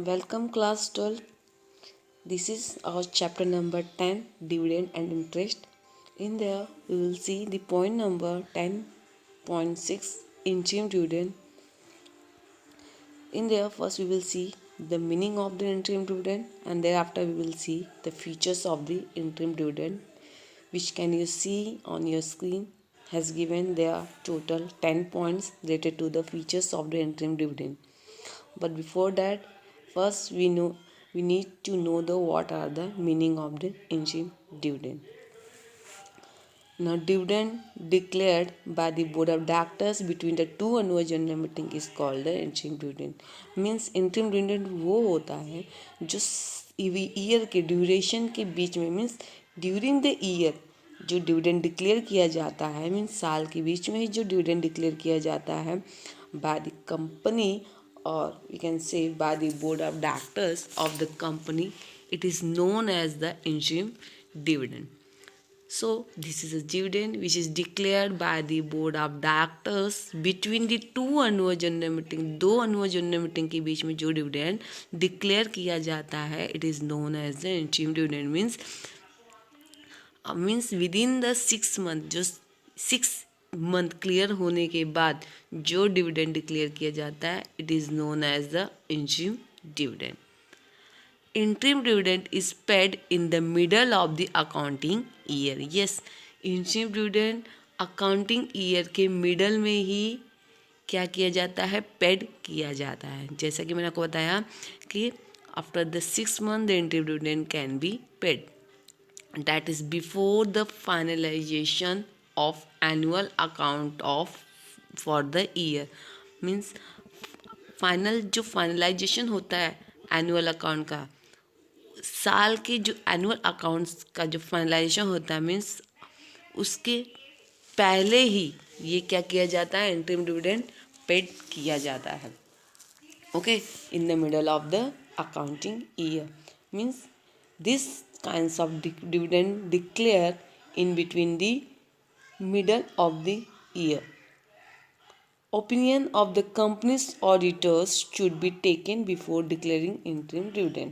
Welcome class 12. This is our chapter number 10, dividend and interest. In there we will see the point number 10.6, interim dividend. In there first we will see the meaning of the interim dividend, and thereafter we will see the features of the interim dividend, which can you see on your screen has given their total 10 points related to the features of the interim dividend. But before that, first we need to know the what are the meaning of the interim dividend. Now, dividend declared by the board of directors between the two annual general meeting is called the interim dividend. Means interim dividend वो होता है जो year के duration के बीच में, means during the year जो dividend declare किया जाता है, मीन्स साल के बीच में ही जो डिविडेंड डिक्लेयर किया जाता है bye the company, or we can say by the board of directors of the company, it is known as the interim dividend. So this is a dividend which is declared by the board of directors between the two annual general meeting. दो annual general meeting के बीच में जो dividend declare किया जाता है, it is known as the interim dividend. Means within the 6 month, जो 6 month clear होने के बाद जो डिविडेंड डिक्लेयर किया जाता है, it is known as the interim dividend. Interim dividend is paid in the middle of the accounting year. Yes, interim dividend accounting year के middle में ही क्या किया जाता है, पेड किया जाता है. जैसा कि मैंने आपको बताया कि after the 6 month the interim dividend can be paid. That is before the finalization of annual account of for the year. Means final जो फाइनलाइजेशन होता है एनुअल अकाउंट का, साल के जो एनुअल अकाउंट्स का जो फाइनलाइजेशन होता है, मीन्स उसके पहले ही ये क्या किया जाता है, इंटरिम डिविडेंड पेड किया जाता है. Okay, in the middle of the accounting year. Means this kinds of dividend declare in between the middle of the year. Opinion of the company's auditors should be taken before declaring interim dividend.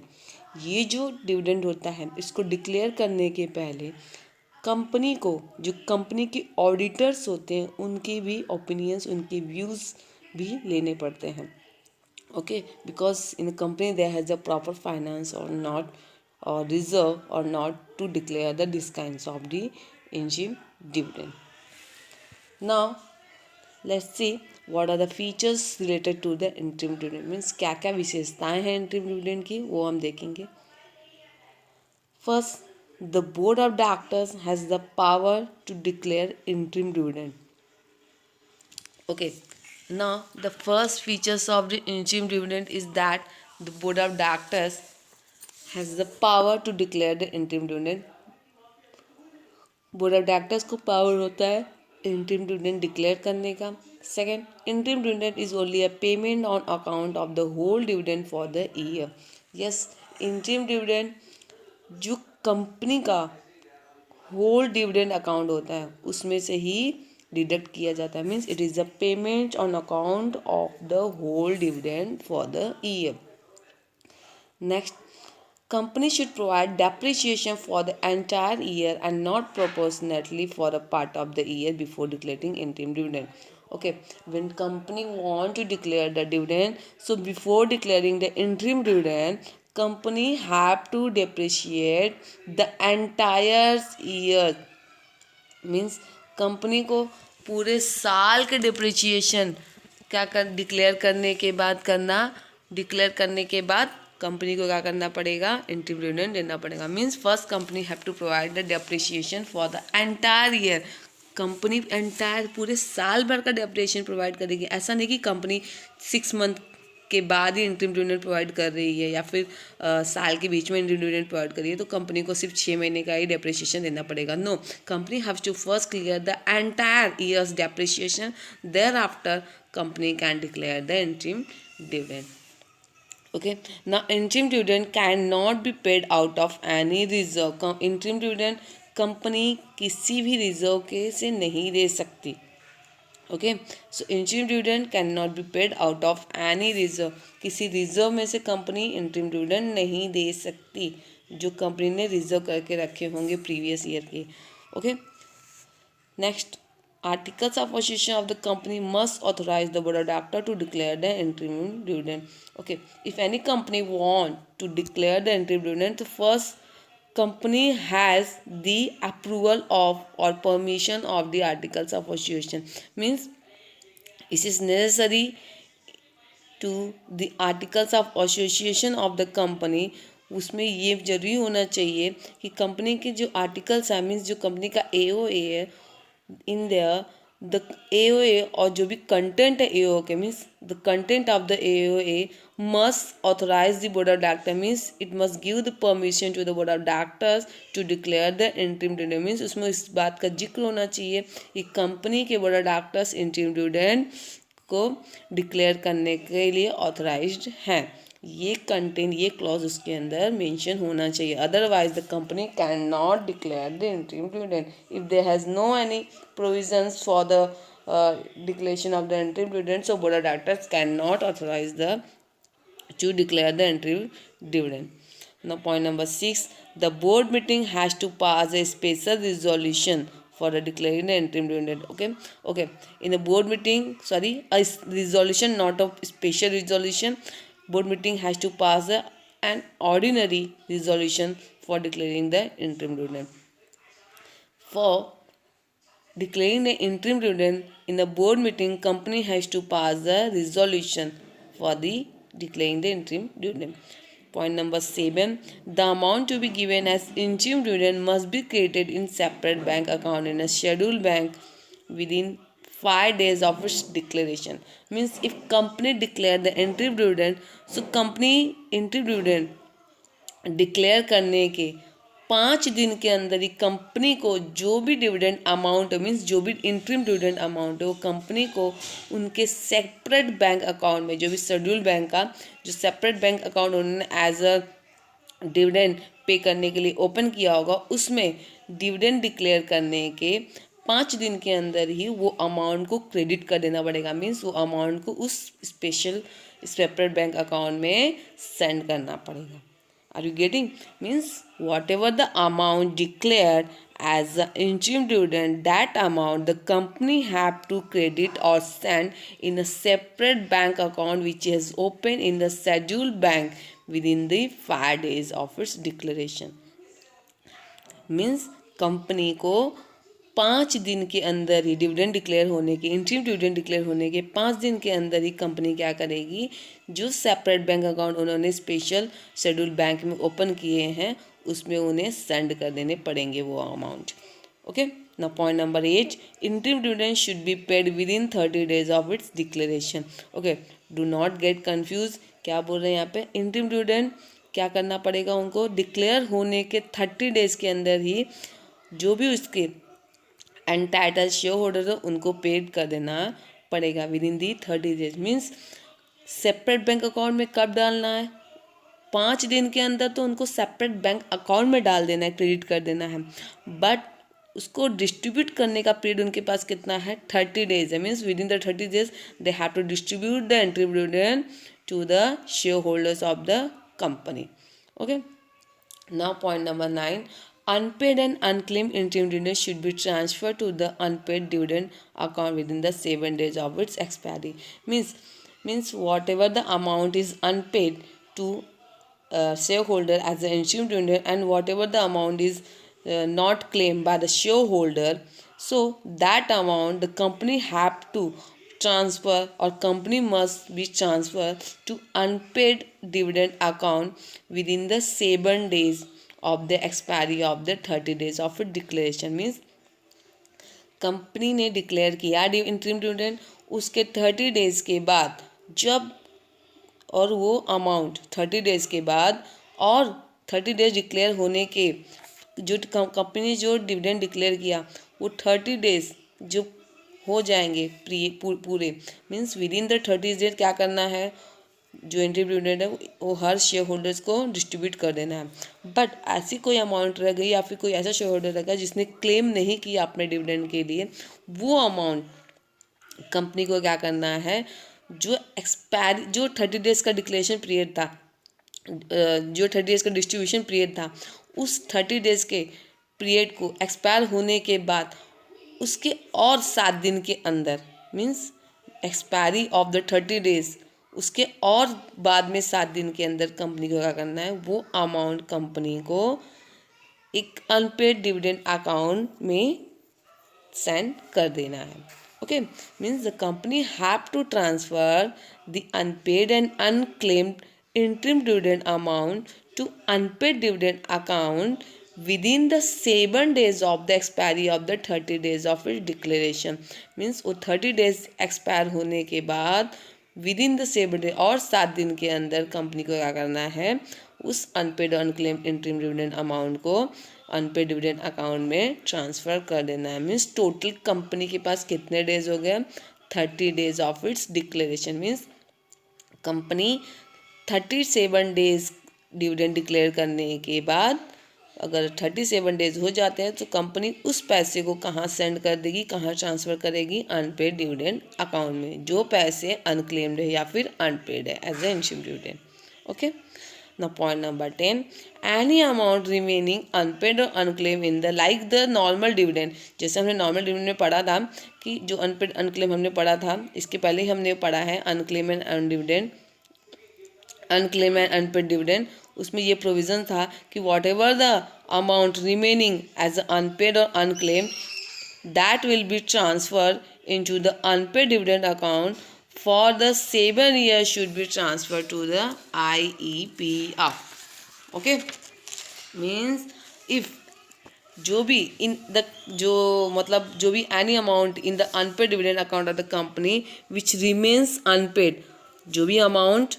ये जो dividend होता है इसको declare करने के पहले company को, जो कंपनी के ऑडिटर्स होते हैं, उनके भी ओपिनियंस, उनके व्यूज़ भी लेने पड़ते हैं. Okay, because in company there has a proper finance और not or reserve or not to declare the this kinds of the interim dividend. Now let's see what are the features related to the interim dividend. Means क्या क्या विशेषताएं हैं interim dividend की, वो हम देखेंगे. First, the board of directors has the power to declare interim dividend. Okay, now the first features of the interim dividend is that the board of directors has the power to declare the interim dividend. Board of directors को power होता है interim dividend declare करने का. Second, interim dividend is only a payment on account of the whole dividend for the year. Yes, interim dividend जो company का whole dividend account होता है उसमें से ही डिडक्ट किया जाता है. Means it is a payment on account of the whole dividend for the year. Next, company should provide depreciation for the entire year and not proportionately for a part of the year before declaring interim dividend. Okay, when company want to declare the dividend, so before declaring the interim dividend, company have to depreciate the entire year. Means company को पूरे साल के depreciation क्या कर declare करने के बाद करना, डिक्लेयर करने के बाद कंपनी को क्या करना पड़ेगा, इंटरिम डिविडेंड देना पड़ेगा. Means first company have to provide the depreciation for the entire year. Company entire पूरे साल भर का डेप्रिसिएशन प्रोवाइड करेगी. ऐसा नहीं कि कंपनी 6 मंथ के बाद ही इंटरिम डिविडेंड प्रोवाइड कर रही है या फिर साल के बीच में इंटरिम डिविडेंड प्रोवाइड कर रही है तो कंपनी को सिर्फ 6 महीने का ही डेप्रिसिएशन देना पड़ेगा. No, company have to first clear the entire years depreciation, thereafter company can declare the interim dividend. Okay, now interim dividend cannot be paid out of any reserve. interim dividend company किसी भी reserve के से नहीं दे सकती. Okay. So interim dividend can not be paid out of any reserve, किसी reserve में से company interim dividend नहीं दे सकती जो कंपनी ने रिजर्व करके रखे होंगे प्रीवियस ईयर के। Okay. Next, articles of association of the company must authorize the board of director to declare the interim dividend. Okay, if any company want to declare the interim dividend, the first company has the approval of or permission of the articles of association. Means it is necessary to the articles of association of the company, उसमें ये जरूरी होना चाहिए कि company के जो articles है, means जो कंपनी का एओए है, इन देयर द एओए और जो भी कंटेंट है एओ के, means the content of the AOA must authorise the board of director, means it must give the permission to the board of directors to declare the interim dividend. Means उसमें इस बात का जिक्र होना चाहिए कि कंपनी के board of directors interim dividend को डिक्लेयर करने के लिए ऑथराइज्ड हैं। ये कंटेंट, ये क्लॉज उसके अंदर मेंशन होना चाहिए, otherwise the company can not declare the interim dividend if there has no any provisions for the declaration of the interim dividend, so board of directors can not authorise the to declare the interim dividend. Now point number 6, the board meeting has to pass a special resolution for the declaring the interim dividend. Okay, in a board meeting, a resolution, not a special resolution. Board meeting has to pass an ordinary resolution for declaring the interim dividend. For declaring the interim dividend in the board meeting, company has to pass the resolution for the declaring the interim dividend. Point number 7, the amount to be given as interim dividend must be created in separate bank account in a scheduled bank within 5 days of its declaration. Means if company declare the interim dividend, so company interim dividend declare करने के 5 दिन के अंदर ही company को जो भी dividend amount, means जो भी इंटरिम डिविडेंड अमाउंट है, वो कंपनी को उनके सेपरेट बैंक अकाउंट में, जो भी शेड्यूल बैंक का जो सेपरेट बैंक अकाउंट उन्होंने एज अ डिविडेंड पे करने के लिए ओपन किया होगा, उसमें डिविडेंड डिक्लेयर करने के 5 दिन के अंदर ही वो अमाउंट को क्रेडिट कर देना पड़ेगा। मीन्स वो अमाउंट को उस स्पेशल सेपरेट बैंक अकाउंट में सेंड करना पड़ेगा। Are you getting? Means whatever the amount declared as the interim dividend, that amount the company have to credit or send in a separate bank account which is open in the scheduled bank within the 5 days of its declaration. Means company को 5 दिन के अंदर ही dividend declare होने के, interim dividend declare होने के 5 दिन के अंदर ही कंपनी क्या करेगी, जो सेपरेट बैंक अकाउंट उन्होंने स्पेशल शेड्यूल बैंक में ओपन किए हैं उसमें उन्हें सेंड कर देने पड़ेंगे वो amount. Okay. Now point number 8, interim dividend should be paid with in 30 days of its declaration. Okay, do not get confuse, क्या बोल रहे हैं यहाँ पे, इंटरिम डिविडेंड क्या करना पड़ेगा, उनको डिक्लेयर होने के 30 days के अंदर ही जो भी उसके एंटाइटल शेयर होल्डर है उनको पेड कर देना पड़ेगा with in the 30 days। Means separate bank account में कब डालना है, 5 दिन के अंदर तो उनको सेपरेट बैंक अकाउंट में डाल देना है, क्रेडिट कर देना है, बट उसको डिस्ट्रीब्यूट करने का पीरियड उनके पास कितना है, 30 days है। Means within the 30 days they have to distribute the interim dividend to the shareholders of the company. Okay. Now point number 9, unpaid and unclaimed interim dividend should be transferred to the unpaid dividend account within the 7 days of its expiry. Means whatever the amount is unpaid to shareholder as an interim dividend and whatever the amount is not claimed by the shareholder, so that amount the company have to transfer or company must be transferred to unpaid dividend account within the 7 days of the expiry of the 30 days of declaration. Means company ने declare किया interim dividend, उसके 30 days के बाद जब, और वो amount 30 days के बाद और 30 days डिक्लेयर होने के जो कंपनी ने जो डिविडेंड डिक्लेयर किया वो 30 days जो हो जाएंगे पूरे, means within the 30 days क्या करना है, जो इंटरिम डिविडेंड है वो हर शेयर होल्डर्स को डिस्ट्रीब्यूट कर देना है। बट ऐसी कोई अमाउंट रह गई या फिर कोई ऐसा शेयर होल्डर रहेगा जिसने क्लेम नहीं किया अपने डिविडेंड के लिए, वो अमाउंट कंपनी को क्या करना है, जो 30 डेज का डिक्लेरेशन पीरियड था, जो 30 डेज का डिस्ट्रीब्यूशन पीरियड था, उस 30 डेज के पीरियड को एक्सपायर होने के बाद उसके और 7 दिन के अंदर, means expiry of the 30 days, उसके और बाद में 7 दिन के अंदर कंपनी को क्या करना है, वो अमाउंट कंपनी को एक अनपेड डिविडेंड अकाउंट में सेंड कर देना है. Okay, means the company have to transfer the unpaid and unclaimed interim dividend amount to unpaid dividend account within the 7 days of the expiry of the 30 days of its declaration. Means वो 30 days expire होने के बाद within the 7 day और 7 दिन के अंदर company को क्या करना है, उस unpaid unclaimed interim dividend amount को अनपेड डिविडेंड अकाउंट में ट्रांसफ़र कर देना है. मीन्स टोटल कंपनी के पास कितने डेज हो गए, 30 days of its declaration. Means company 37 days dividend declare करने के बाद अगर 37 डेज हो जाते हैं तो कंपनी उस पैसे को कहाँ सेंड कर देगी, कहाँ ट्रांसफ़र करेगी, अनपेड डिविडेंड अकाउंट में, जो पैसे अनक्लेम्ड है या फिर अनपेड है as a interim dividend. Okay. Now point number 10, any amount remaining unpaid or unclaimed in the like the normal dividend. जैसे हमने नॉर्मल डिविडेंड में पढ़ा था कि जो अनपेड अनक्लेम हमने पढ़ा था, इसके पहले ही हमने पढ़ा है unclaim and undividend, unclaim and unpaid dividend. उसमें ये प्रोविज़न था कि whatever the amount remaining as unpaid और unclaim that will be transferred into the unpaid dividend account for the 7 years should be transferred to the IEPF. Okay, means if जो भी in the जो मतलब जो भी any amount in the unpaid dividend account of the company which remains unpaid, जो भी amount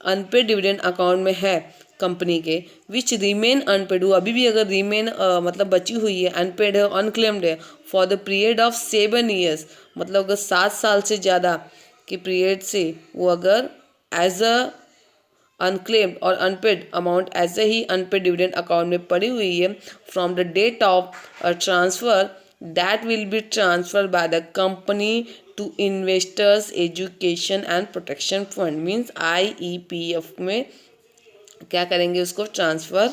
unpaid dividend account में है कंपनी के, विच रिमेन अनपेड, वो अभी भी अगर रिमेन मतलब बची हुई है, अनपेड है, अनक्लेम्ड है, for the period of 7 years, मतलब अगर 7 साल से ज़्यादा के पीरियड से वो अगर एज अ अनक्लेम्ड और अनपेड अमाउंट ऐसे ही अनपेड डिविडेंड अकाउंट में पड़ी हुई है, from the date of transfer that will be transfer by the company to investors education and protection fund. Means IEPF में क्या करेंगे, उसको ट्रांसफ़र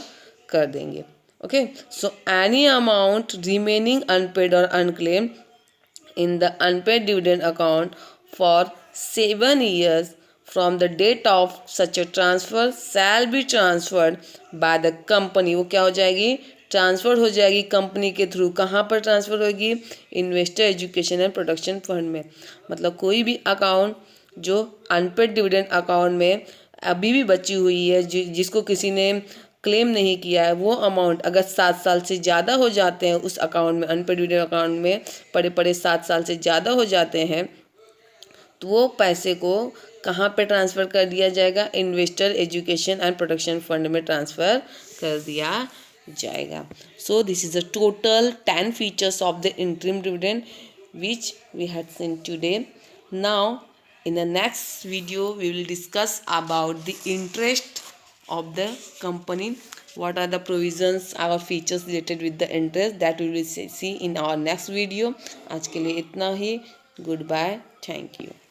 कर देंगे. Okay. So any amount remaining unpaid और unclaimed in the unpaid dividend account for 7 years from the date of such a transfer shall be transferred by the company. वो क्या हो जाएगी, ट्रांसफ़र हो जाएगी कंपनी के थ्रू. कहाँ पर ट्रांसफ़र होगी, investor education and protection fund में. मतलब कोई भी अकाउंट जो अनपेड डिविडेंड अकाउंट में अभी भी बची हुई है, जिसको किसी ने क्लेम नहीं किया है, वो अमाउंट अगर 7 साल से ज़्यादा हो जाते हैं उस अकाउंट में, अनपेड डिविडेंड अकाउंट में पड़े 7 साल से ज़्यादा हो जाते हैं, तो वो पैसे को कहाँ पे ट्रांसफ़र कर दिया जाएगा, investor education and protection fund में ट्रांसफ़र कर दिया जाएगा. So this is the total 10 features of the interim dividend which we had seen today. Now in the next video we will discuss about the interest of the company, what are the provisions or features related with the interest, that we will see in our next video. आज के लिए इतना ही. Goodbye, thank you.